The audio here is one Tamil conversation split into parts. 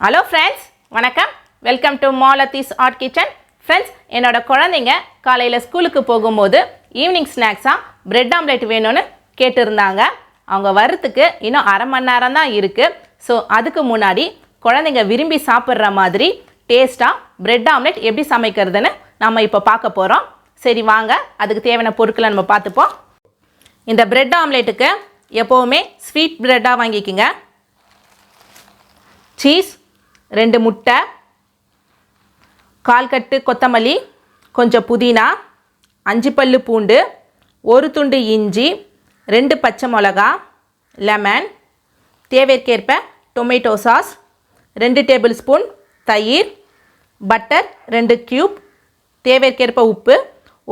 Hello friends, வணக்கம். Welcome to Malathis Art Kitchen. Friends, என்னோட குழந்தைங்க காலையில ஸ்கூலுக்கு போகும்போது ஈவினிங் ஸ்நாக்ஸா பிரெட் ஆம்லெட் வேணும்னு கேட்டிருந்தாங்க. அவங்க வரதுக்கு இன்னும் அரை மணி நேரம் தான் இருக்கு. ஸோ அதுக்கு முன்னாடி குழந்தைங்க விரும்பி சாப்பிட்ற மாதிரி டேஸ்டா பிரெட் ஆம்லெட் எப்படி சமைக்கிறதுன்னு நம்ம இப்போ பார்க்க போகிறோம். சரி வாங்க, அதுக்கு தேவையான பொருட்களை நம்ம பார்த்துப்போம். இந்த பிரெட் ஆம்லெட்டுக்கு எப்போவுமே ஸ்வீட் பிரெட்டாக வாங்கிக்கோங்க. சீஸ், 2 முட்டை, 1/4 கட்டு கொத்தமல்லி, கொஞ்சம் புதினா, 5 பல்லு பூண்டு, 1 துண்டு இஞ்சி, 2 பச்சை மிளகா, லெமன், தேவைக்கேற்ப டொமேட்டோ சாஸ், 2 டேபிள் ஸ்பூன் தயிர், பட்டர் 2 கியூப், தேவைக்கேற்ப உப்பு,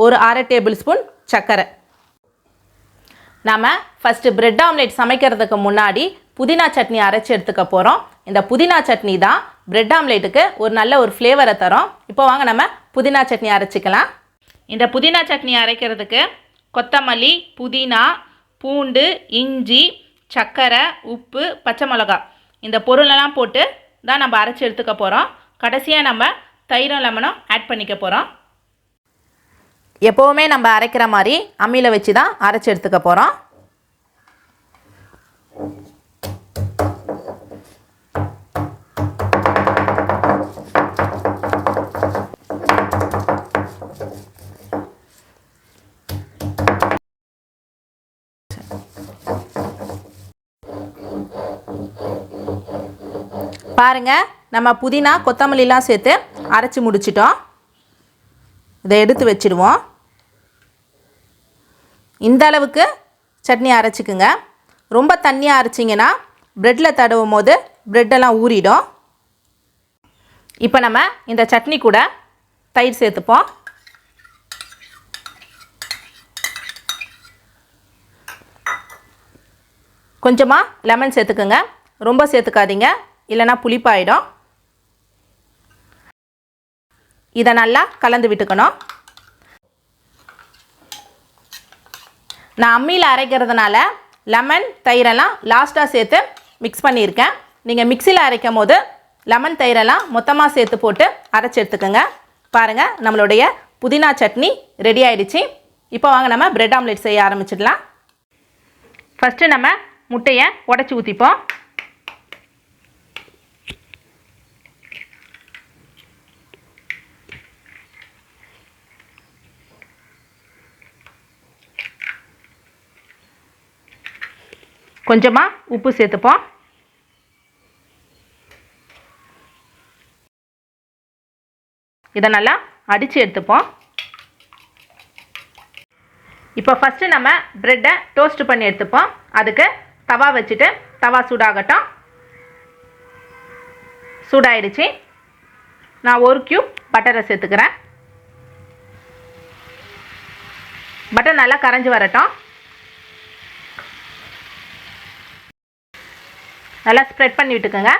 ஒரு 1/2 டேபிள் ஸ்பூன் சர்க்கரை. நாம் ஃபஸ்ட்டு பிரெட் ஆம்லெட் சமைக்கிறதுக்கு முன்னாடி புதினா சட்னி அரைச்சி எடுத்துக்க போகிறோம். இந்த புதினா சட்னி தான் பிரெட் ஆம்லெட்டுக்கு ஒரு நல்ல ஒரு ஃப்ளேவரை தரும். இப்போ வாங்க நம்ம புதினா சட்னி அரைச்சிக்கலாம். இந்த புதினா சட்னி அரைக்கிறதுக்கு கொத்தமல்லி, புதினா, பூண்டு, இஞ்சி, சர்க்கரை, உப்பு, பச்சை மிளகா இந்த பொருளெல்லாம் போட்டு தான் நம்ம அரைச்சி எடுத்துக்க போகிறோம். கடைசியாக நம்ம தயிரும் லெமனும் ஆட் பண்ணிக்க போகிறோம். எப்போவுமே நம்ம அரைக்கிற மாதிரி அம்மியில் வச்சு தான் அரைச்சி எடுத்துக்க போகிறோம். பாருங்கள், நம்ம புதினா கொத்தமல்லிலாம் சேர்த்து அரைச்சி முடிச்சிட்டோம். இதை எடுத்து வச்சுடுவோம். இந்த அளவுக்கு சட்னி அரைச்சிக்குங்க. ரொம்ப தண்ணியாக அரைச்சிங்கன்னா ப்ரெட்டில் தடவும் போது ப்ரெட்டெல்லாம் ஊறிடும். இப்போ நம்ம இந்த சட்னி கூட தயிர் சேர்த்துப்போம். கொஞ்சமாக லெமன் சேர்த்துக்குங்க, ரொம்ப சேர்த்துக்காதீங்க, இல்லைனா புளிப்பாயிடும். இதை நல்லா கலந்து விட்டுக்கணும். நான் அம்மியில் அரைக்கிறதுனால லெமன் தயிரெல்லாம் லாஸ்ட்டாக சேர்த்து மிக்ஸ் பண்ணியிருக்கேன். நீங்கள் மிக்சியில் அரைக்கும் போது லெமன் தயிரெல்லாம் மொத்தமாக சேர்த்து போட்டு அரைச்சி எடுத்துக்கோங்க. பாருங்கள், நம்மளுடைய புதினா சட்னி ரெடி ஆகிடுச்சு. இப்போ வாங்க நம்ம பிரெட் ஆம்லெட் செய்ய ஆரம்பிச்சிடலாம். ஃபஸ்ட்டு நம்ம முட்டையை உடச்சி ஊற்றிப்போம். கொஞ்சமாக உப்பு சேர்த்துப்போம். இதை நல்லா அடித்து எடுத்துப்போம். இப்போ ஃபஸ்ட்டு நம்ம ப்ரெட்டை டோஸ்ட் பண்ணி எடுத்துப்போம். அதுக்கு தவா வச்சுட்டு தவா சூடாகட்டும். சூடாயிடுச்சு. நான் 1 கியூப் பட்டரை சேர்த்துக்கிறேன். பட்டர் நல்லா கரைஞ்சி வரட்டும். நல்லா ஸ்ப்ரெட் பண்ணி விட்டுக்கோங்க.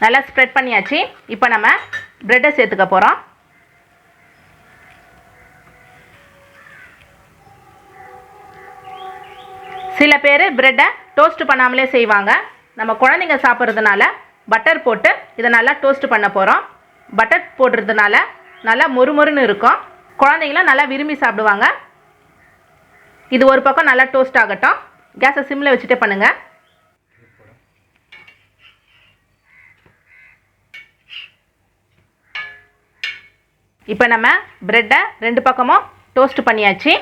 நல்லா ஸ்ப்ரெட் பண்ணியாச்சு. இப்போ நம்ம ப்ரெட்டை சேர்த்துக்க போகிறோம். சில பேர் ப்ரெட்டை டோஸ்ட் பண்ணாமலே செய்வாங்க. நம்ம குழந்தைங்க சாப்பிட்றதுனால பட்டர் போட்டு இதை நல்லா டோஸ்ட் பண்ண போகிறோம். பட்டர் போடுறதுனால நல்லா மொறுமொறுன்னு இருக்கும். குழந்தைங்களாம் நல்லா விரும்பி சாப்பிடுவாங்க. இது ஒரு பக்கம் நல்லா டோஸ்ட் ஆகட்டும். கேஸை சிம்மில் வச்சுட்டே பண்ணுங்கள். இப்போ நம்ம ப்ரெட்டை 2 பக்கமும் டோஸ்ட் பண்ணியாச்சு.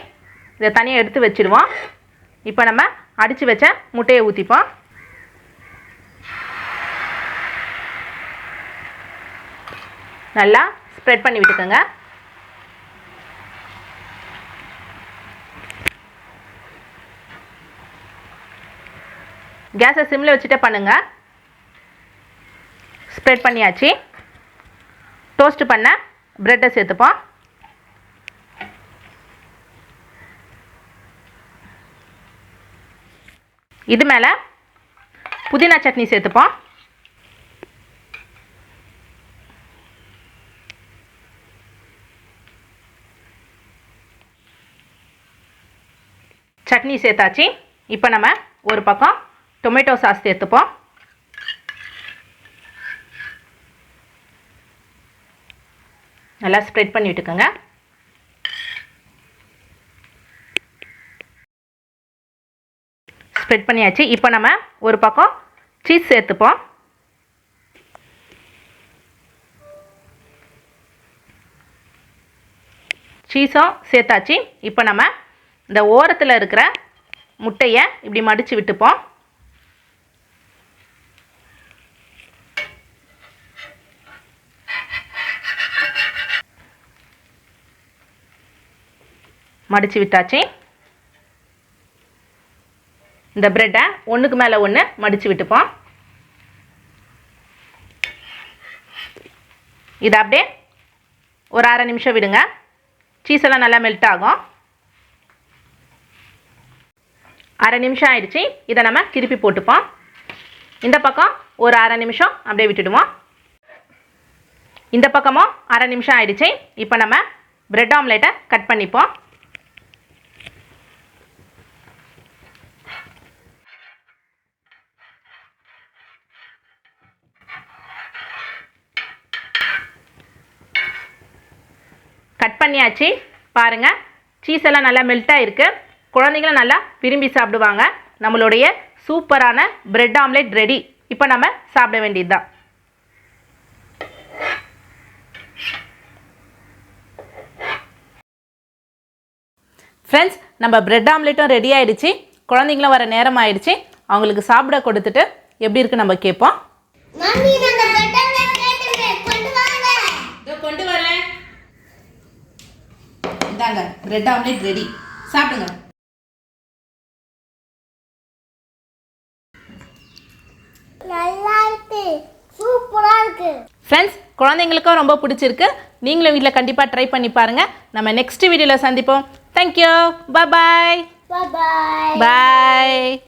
இதை தனியாக எடுத்து வச்சுடுவோம். இப்போ நம்ம அடித்து வச்ச முட்டையை ஊற்றிப்போம். நல்லா ஸ்ப்ரெட் பண்ணி விட்டுக்கோங்க. கேஸை சிம்மில் வச்சுட்டே பண்ணுங்கள். ஸ்ப்ரெட் பண்ணியாச்சு. டோஸ்ட் பண்ண ப்ரெட்டை சேர்த்துப்போம். இது மேலே புதினா சட்னி சேர்த்துப்போம். சட்னி சேர்த்தாச்சு. இப்போ நம்ம ஒரு பக்கம் டொமேட்டோ சாஸ் சேர்த்துப்போம். நல்லா ஸ்ப்ரெட் பண்ணி விட்டுக்கோங்க. ஸ்ப்ரெட் பண்ணியாச்சு. இப்போ நம்ம ஒரு பக்கம் சீஸ் சேர்த்துப்போம். சீஸும் சேர்த்தாச்சு. இப்போ நம்ம இந்த ஓரத்தில் இருக்கிற முட்டையை இப்படி மடித்து விட்டுப்போம். மடித்து விட்டாச்சு. இந்த பிரெட்டை ஒன்றுக்கு மேலே ஒன்று மடித்து விட்டுப்போம். இதை அப்படியே ஒரு அரை நிமிஷம் விடுங்க. சீஸ் எல்லாம் நல்லா மெல்ட் ஆகும். அரை நிமிஷம் ஆயிடுச்சு. இதை நம்ம திருப்பி போட்டுப்போம். இந்த பக்கம் ஒரு அரை நிமிஷம் அப்படியே விட்டுடுவோம். இந்த பக்கமும் அரை நிமிஷம் ஆயிடுச்சு. இப்போ நம்ம பிரெட் ஆம்லேட்டை கட் பண்ணிப்போம். கட் பண்ணியாச்சு. பாருங்கள், சீஸ் எல்லாம் நல்லா மெல்ட் ஆகிருக்கு. குழந்தைங்களும் நல்லா விரும்பி சாப்பிடுவாங்க. நம்மளுடைய சூப்பரான பிரெட் ஆம்லெட் ரெடி. இப்போ நம்ம சாப்பிட வேண்டியது தான். ஃப்ரெண்ட்ஸ், நம்ம பிரெட் ஆம்லெட்டும் ரெடி ஆகிடுச்சு. குழந்தைங்களும் வர நேரம் ஆயிடுச்சு. அவங்களுக்கு சாப்பிட கொடுத்துட்டு எப்படி இருக்கு நம்ம கேட்போம். கொண்டு வரேன். இந்தாங்க, பிரெட் ஆம்லெட் ரெடி. சாப்பிடுங்க. நல்லா இருக்கு, சூப்பரா இருக்கு. ஃப்ரெண்ட்ஸ், குழந்தைங்களுக்கும் ரொம்ப பிடிச்சிருக்கு. நீங்களும் வீட்டில் கண்டிப்பாக ட்ரை பண்ணி பாருங்கள். நம்ம நெக்ஸ்ட் வீடியோவில் சந்திப்போம். தேங்க்யூ. பாய். பாய். பாய்.